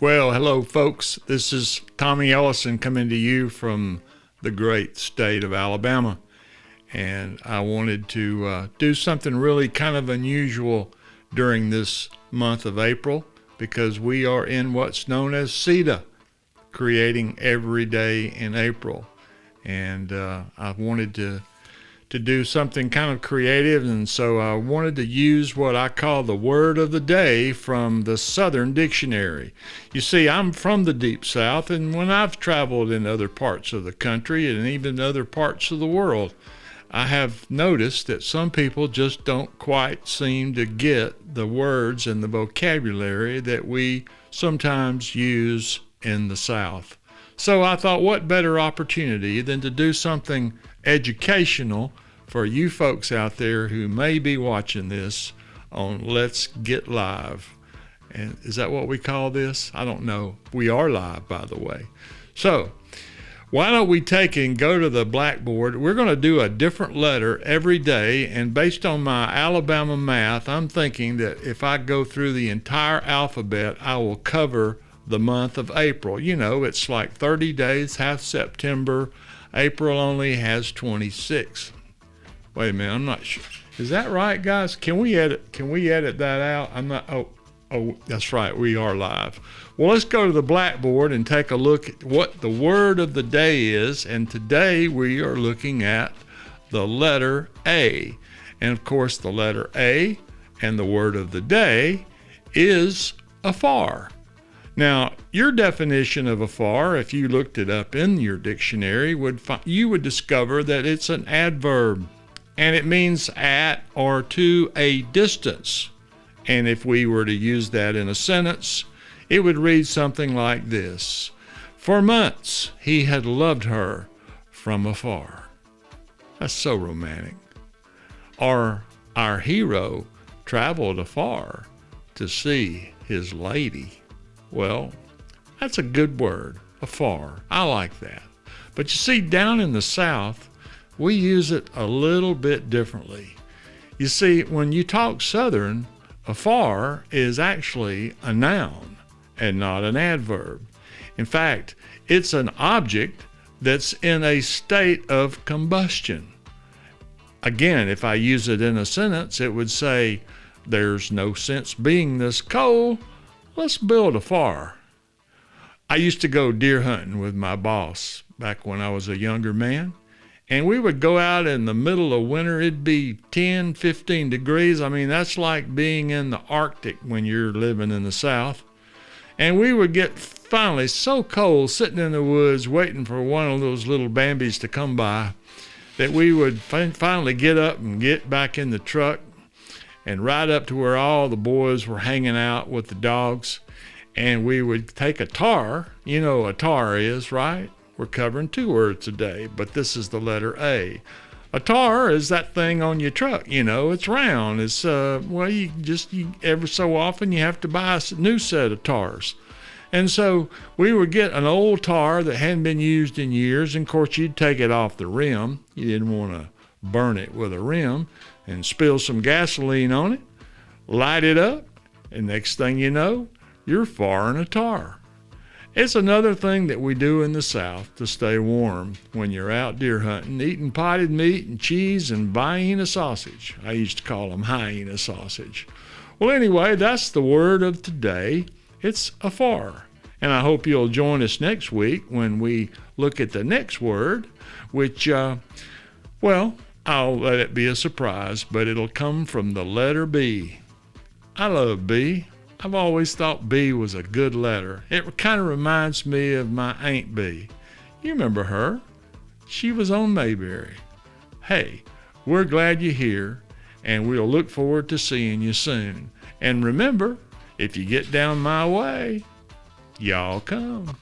Well, hello, folks. This is Tommy Ellison coming to you from the great state of Alabama. And I wanted to do something really kind of unusual during this month of April because we are in what's known as CEDA, creating every day in April. And I wanted to do something kind of creative, and so I wanted to use what I call the word of the day from the Southern Dictionary. You see, I'm from the Deep South, and when I've traveled in other parts of the country and even other parts of the world, I have noticed that some people just don't quite seem to get the words and the vocabulary that we sometimes use in the South. So I thought, what better opportunity than to do something educational for you folks out there who may be watching this on Let's Get Live. And is that what we call this? I don't know. We are live, by the way. So why don't we take and go to the blackboard? We're going to do a different letter every day, and based on my Alabama math, I'm thinking that if I go through the entire alphabet, I will cover the month of April. You know, it's like 30 days, half September. April only has 26. Wait a minute, I'm not sure. Is that right, guys? Can we edit that out? I'm not. Oh, that's right. We are live. Well, let's go to the blackboard and take a look at what the word of the day is. And today we are looking at the letter A. And of course, the letter A and the word of the day is afar. Now, your definition of afar, if you looked it up in your dictionary, you would discover that it's an adverb, and it means at or to a distance. And if we were to use that in a sentence, it would read something like this: for months he had loved her from afar. That's so romantic. Or our hero traveled afar to see his lady. Well, that's a good word, afar. I like that. But you see, down in the South, we use it a little bit differently. You see, when you talk Southern, afar is actually a noun and not an adverb. In fact, it's an object that's in a state of combustion. Again, if I use it in a sentence, it would say, there's no sense being this cold. Let's build a fire. I used to go deer hunting with my boss back when I was a younger man. And we would go out in the middle of winter. It'd be 10, 15 degrees. I mean, that's like being in the Arctic when you're living in the South. And we would get finally so cold sitting in the woods waiting for one of those little Bambis to come by that we would finally get up and get back in the truck and ride up to where all the boys were hanging out with the dogs. And we would take a tar. You know what a tar is, right? We're covering two words today, but this is the letter A. A tar is that thing on your truck. You know, it's round. It's, every so often you have to buy a new set of tars. And so we would get an old tar that hadn't been used in years. And of course, you'd take it off the rim. You didn't want to burn it with a rim, and spill some gasoline on it, light it up, and next thing you know, you're firing a tar. It's another thing that we do in the South to stay warm when you're out deer hunting, eating potted meat and cheese and hyena sausage. I used to call them hyena sausage. Well, anyway, that's the word of today. It's afar. And I hope you'll join us next week when we look at the next word, which, I'll let it be a surprise, but it'll come from the letter B. I love B. I've always thought B was a good letter. It kind of reminds me of my Aunt B. You remember her? She was on Mayberry. Hey, we're glad you're here, and we'll look forward to seeing you soon. And remember, if you get down my way, y'all come.